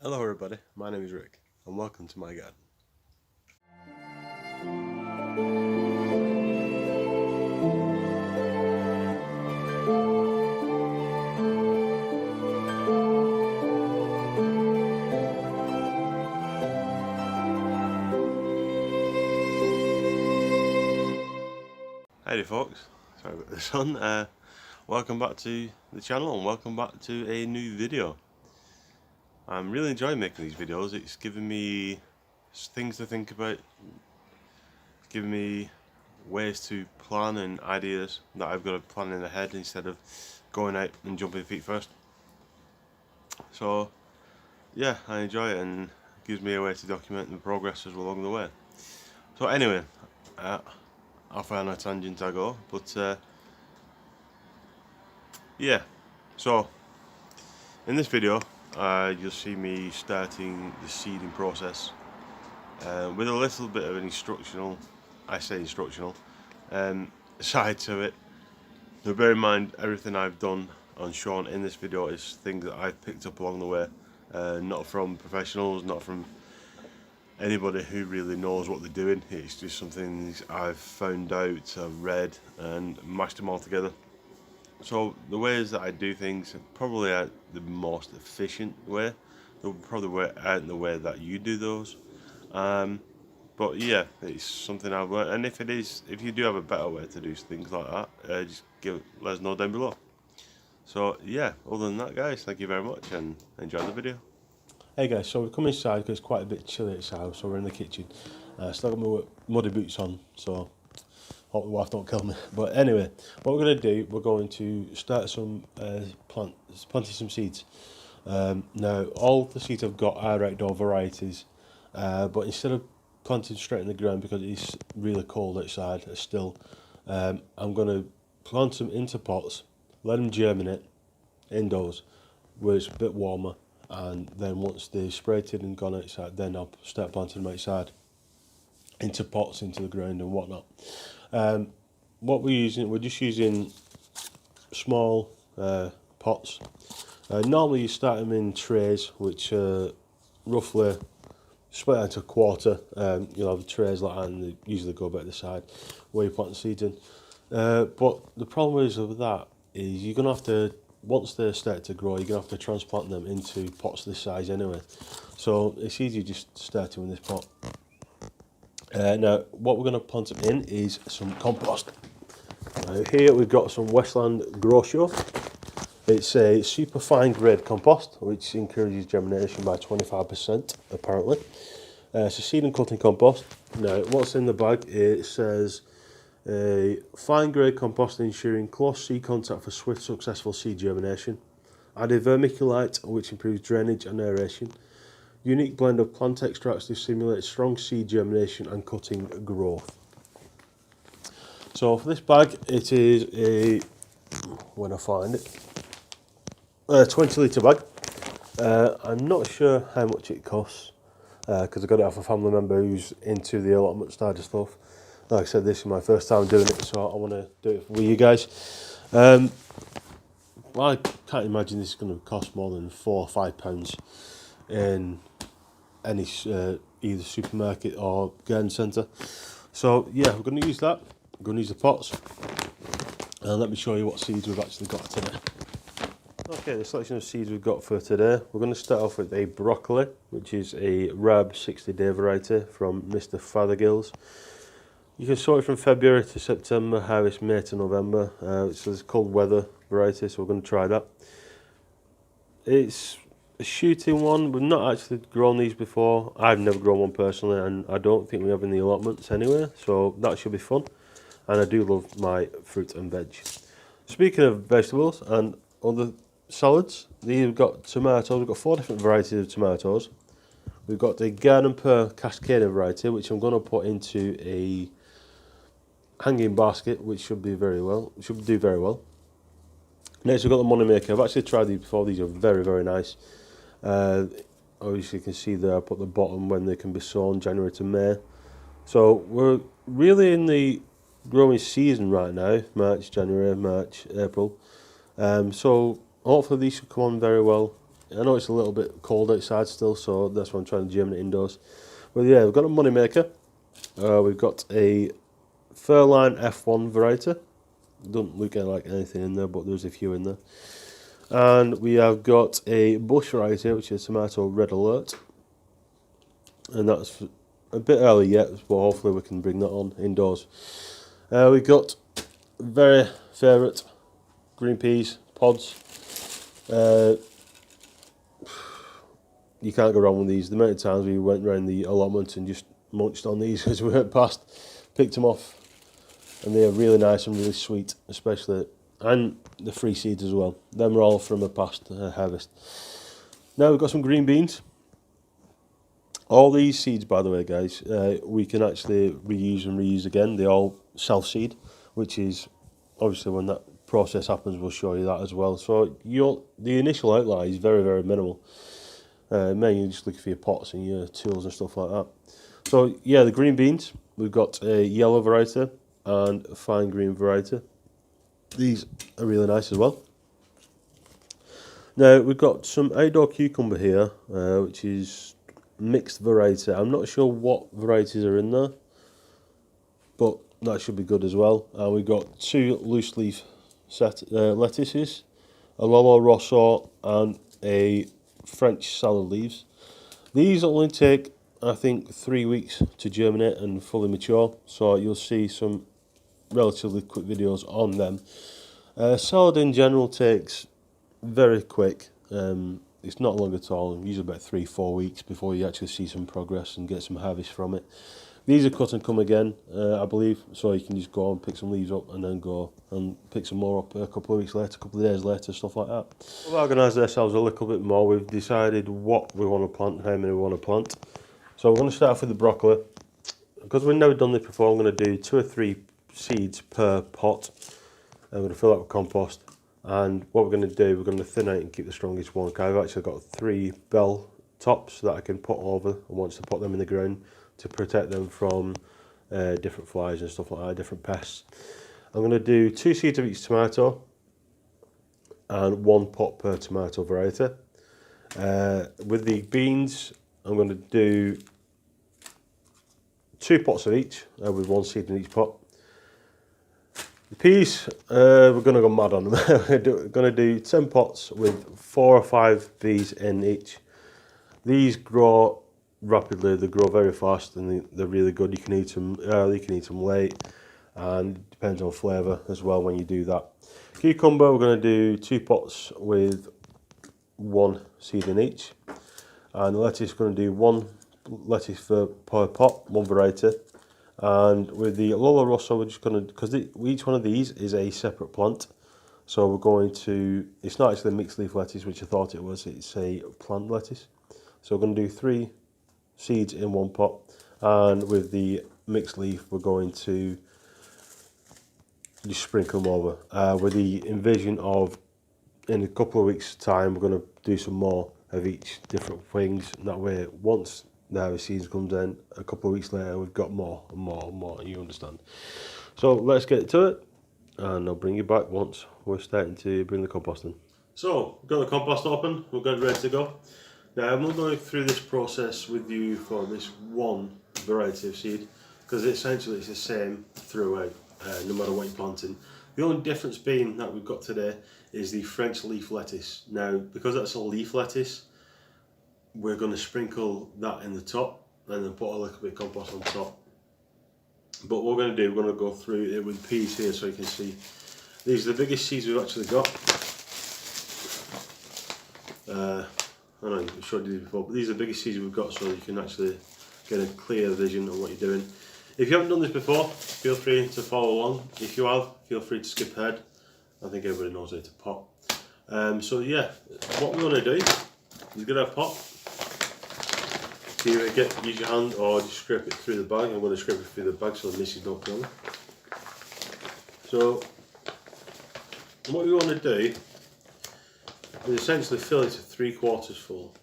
Hello everybody, my name is Rick and welcome to my garden. Howdy folks, sorry about the sun. Welcome back to the channel and welcome back to a new video. I'm really enjoying making these videos. It's giving me things to think about, it's giving me ways to plan and ideas that I've got to plan in ahead instead of going out and jumping feet first. So yeah, I enjoy it and it gives me a way to document the progress as well along the way. So anyway, off on a tangent I go, but yeah, so in this video you'll see me starting the seeding process with a little bit of an instructional, side to it. Now bear in mind, everything I've done and shown in this video is things that I've picked up along the way, not from professionals, not from anybody who really knows what they're doing. It's just some things I've found out, I've read and mashed them all together. So the ways that I do things probably aren't the most efficient way. They'll probably aren't the way that you do those. But yeah, it's something I've learned. And if you do have a better way to do things like that, just let us know down below. So yeah, other than that guys, thank you very much and enjoy the video. Hey guys, so we've come inside because it's quite a bit chilly outside, so we're in the kitchen. Still got my muddy boots on, so hope the wife don't kill me. But anyway, what we're going to do, we're going to start planting some seeds. Now, all the seeds I've got are outdoor varieties, but instead of planting straight in the ground because it's really cold outside still, I'm going to plant them into pots, let them germinate indoors where it's a bit warmer, and then once they've sprouted and gone outside, then I'll start planting them outside into pots, into the ground and whatnot. What we're just using small pots. Normally you start them in trays which are roughly split into a quarter. You'll have trays like that and they usually go back to the side where you plant the seeds in. But the problem is with that is you're going to have to, once they start to grow, you're going to have to transplant them into pots this size anyway. So it's easier just starting with this pot. Now, what we're going to plant them in is some compost. Here we've got some Westland Grow Show. It's a super fine grade compost, which encourages germination by 25%, apparently. It's a seed and cutting compost. Now, what's in the bag? It says a fine grade compost ensuring close seed contact for swift successful seed germination. Add a vermiculite which improves drainage and aeration. Unique blend of plant extracts to stimulate strong seed germination and cutting growth. So for this bag, it is a, when I find it, a 20 litre bag. I'm not sure how much it costs because I got it off a family member who's into the allotment side of stuff. Like I said, this is my first time doing it, so I want to do it with you guys. Well, I can't imagine this is going to cost more than £4 or £5 in any either supermarket or garden centre. So yeah, we're going to use that. We're going to use the pots, and let me show you what seeds we've actually got today. Okay, the selection of seeds we've got for today, we're going to start off with a broccoli, which is a Rab 60-day variety from Mr. Fothergill's. You can sow it from February to September, harvest May to November. It's a cold weather variety, so we're going to try that. It's a shooting one. We've not actually grown these before. I've never grown one personally, and I don't think we have in the allotments anyway, so that should be fun. And I do love my fruit and veg. Speaking of vegetables and other salads, we've got tomatoes. We've got 4 different varieties of tomatoes. We've got the Garden Pear Cascada variety, which I'm going to put into a hanging basket, which should do very well. Next, we've got the Moneymaker. I've actually tried these before. These are very, very nice. Obviously, you can see there I put the bottom when they can be sown, January to May. So we're really in the growing season right now, March, January, March, April. So hopefully these should come on very well I know it's a little bit cold outside still, so that's why I'm trying to germinate indoors. Well, yeah, we've got a money maker. We've got a Furline F1 variety. Doesn't look like anything in there, but there's a few in there. And we have got a bush variety, which is tomato red alert. And that's a bit early yet, but hopefully we can bring that on indoors. We've got very favourite green peas pods. You can't go wrong with these. The amount of times we went around the allotment and just munched on these as we went past, picked them off, and they are really nice and really sweet, especially, and the free seeds as well. Them are all from a past harvest. Now we've got some green beans. All these seeds, by the way, guys, we can actually reuse and reuse again. They all self-seed, which is obviously when that process happens, we'll show you that as well. So the initial outlay is very, very minimal. Mainly you're just looking for your pots and your tools and stuff like that. So yeah, the green beans, we've got a yellow variety and a fine green variety. These are really nice as well. Now we've got some outdoor cucumber here, which is mixed variety. I'm not sure what varieties are in there, but that should be good as well. And we've got two loose leaf lettuces, a Lolo Rosso and a French salad leaves. These only take, I think, 3 weeks to germinate and fully mature, so you'll see some relatively quick videos on them. Salad in general takes very quick. It's not long at all, usually about 3-4 weeks before you actually see some progress and get some harvest from it. These are cut and come again, I believe, so you can just go and pick some leaves up and then go and pick some more up a couple of weeks later, a couple of days later, stuff like that. We've organised ourselves a little bit more. We've decided what we want to plant, how many we want to plant. So we're going to start off with the broccoli. Because we've never done this before, I'm going to do 2 or 3 seeds per pot. I'm going to fill that with compost. And what we're going to do, we're going to thin out and keep the strongest one. I've actually got 3 bell tops that I can put over and want to put them in the ground to protect them from different flies and stuff like that, different pests. I'm going to do 2 seeds of each tomato and 1 pot per tomato variety. With the beans, I'm going to do 2 pots of each with 1 seed in each pot. The peas, we're going to go mad on them. We're going to do 10 pots with 4 or 5 bees in each. These grow rapidly, they grow very fast, and they're really good. You can eat them early, you can eat them late, and it depends on flavour as well when you do that. Cucumber, we're going to do 2 pots with 1 seed in each, and the lettuce, we're going to do 1 lettuce per pot, 1 variety. And with the Lolo Rosso, we're just going to, because each one of these is a separate plant, so we're going to, it's not actually a mixed leaf lettuce, which I thought it was, it's a plant lettuce. So we're going to do 3 seeds in 1 pot, and with the mixed leaf we're going to just sprinkle them over with the envision of, in a couple of weeks time, we're going to do some more of each different things, and that way once the harvest season comes in, a couple of weeks later we've got more and more and more, you understand. So let's get to it, and I'll bring you back once we're starting to bring the compost in. So we've got the compost open, we've got it ready to go. Now I'm not going through this process with you for this one variety of seed, because essentially it's the same throughout, no matter what you're planting. The only difference being that we've got today is the French leaf lettuce. Now, because that's a leaf lettuce, we're going to sprinkle that in the top and then put a little bit of compost on top. But what we're going to do, we're going to go through it with peas here so you can see. These are the biggest seeds we've actually got. I know I showed you these before, but these are the biggest seeds we've got, so you can actually get a clear vision of what you're doing. If you haven't done this before, feel free to follow along. If you have, feel free to skip ahead. I think everybody knows how to pot. So yeah, what we want to do is get our pot. Either use your hand or just scrape it through the bag. I'm going to scrape it through the bag so the misses don't kill me. So what we want to do is essentially fill it to 3/4 full.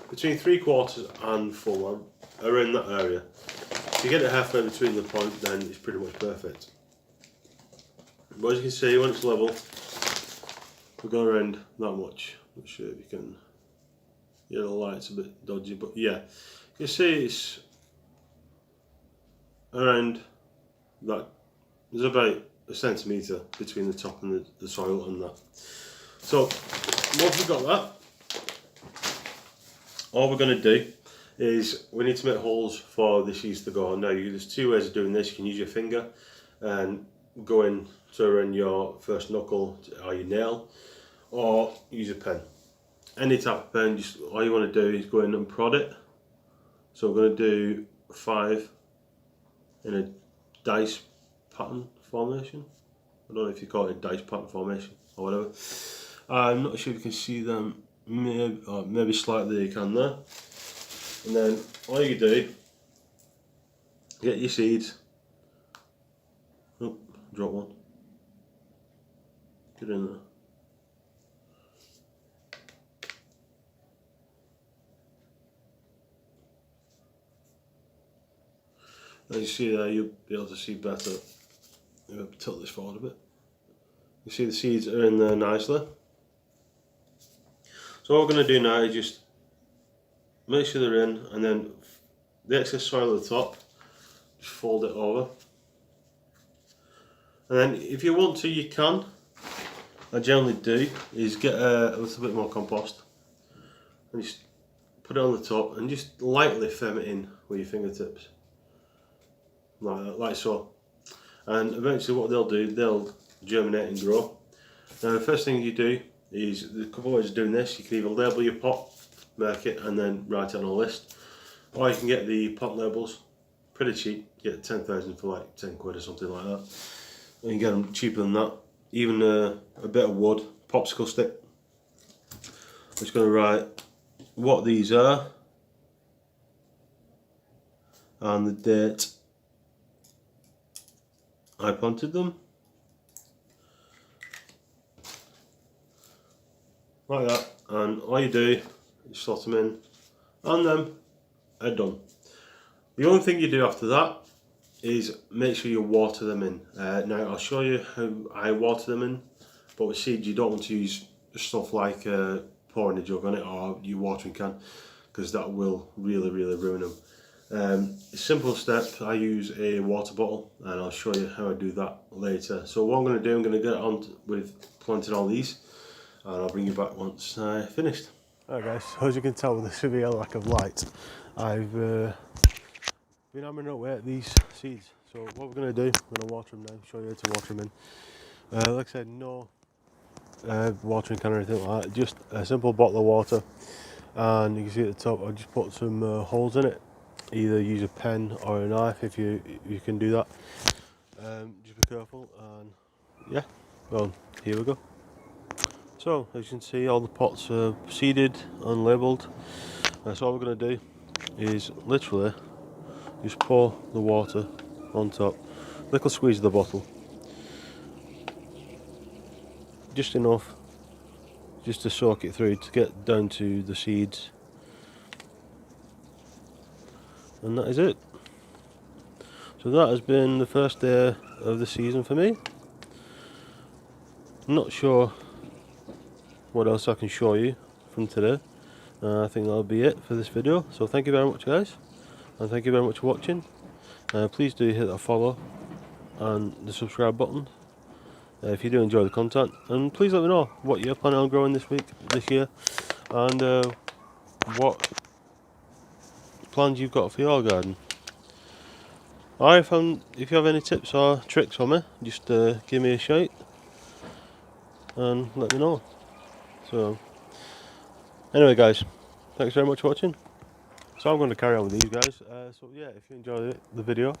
Between 3/4 and full, around that area. If you get it halfway between the point, then it's pretty much perfect. But as you can see, when it's level, we're going around that much. Not sure if you can Yeah, the light's a bit dodgy, but yeah, you see it's around that. There's about a centimetre between the top and the soil and that. So once we've got that, all we're going to do is we need to make holes for the seeds to go on. Now there's two ways of doing this. You can use your finger and go in to around your first knuckle or your nail, or use a pen. Any type of pen, just all you want to do is go in and prod it. So we're going to do 5 in a dice pattern formation. I don't know if you call it a dice pattern formation or whatever. I'm not sure if you can see them, maybe slightly you can there. And then all you do, get your seeds. Oh, drop one. Get in there. As you see there, you'll be able to see better. Maybe tilt this forward a bit. You see the seeds are in there nicely. So what we're going to do now is just make sure they're in, and then the excess soil at the top, just fold it over. And then if you want to, you can. I generally do, is get a little bit more compost and just put it on the top and just lightly firm it in with your fingertips. Like that, like so. And eventually what they'll do, they'll germinate and grow. Now the first thing you do is, there's a couple of ways of doing this. You can either label your pot, mark it, and then write it on a list, or you can get the pot labels, pretty cheap, get 10,000 for like 10 quid or something like that. And you get them cheaper than that. Even a bit of wood, popsicle stick. I'm just going to write what these are and the date I planted them, like that, and all you do is slot them in and them are done. The only thing you do after that is make sure you water them in. Now I'll show you how I water them in, but with seeds you don't want to use stuff like pouring a jug on it or your watering can, because that will really ruin them. A simple step, I use a water bottle, and I'll show you how I do that later. So what I'm going to do, I'm going to get on with planting all these, and I'll bring you back once I finished. Alright guys, so as you can tell with the severe lack of light, I've been hammering away at these seeds. So what we're going to do, I'm going to water them now, show you how to water them in. Like I said, no watering can or anything like that, just a simple bottle of water, and you can see at the top I just put some holes in it. Either use a pen or a knife if you can do that. Just be careful, and yeah, well, here we go. So as you can see, all the pots are seeded and labelled. So what we're going to do is literally just pour the water on top, little squeeze of the bottle, just enough just to soak it through to get down to the seeds, and that is it. So that has been the first day of the season for me. I'm not sure what else I can show you from today. I think that'll be it for this video. So thank you very much guys, and thank you very much for watching. Please do hit that follow and the subscribe button if you do enjoy the content, and please let me know what you're planning on growing this year, and what plans you've got for your garden. If you have any tips or tricks for me, just give me a shout and let me know. So anyway guys, thanks very much for watching. So I'm going to carry on with these guys. So yeah, if you enjoyed the video,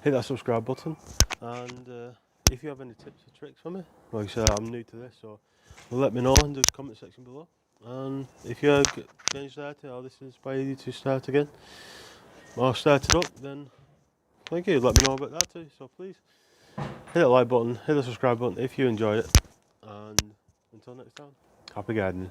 hit that subscribe button, and if you have any tips or tricks for me, like I said, I'm new to this, so let me know in the comment section below. And if you're getting started, or this inspires you to start again or start it up, then thank you, let me know about that too. So please hit that like button, hit the subscribe button if you enjoyed it, and until next time, happy gardening.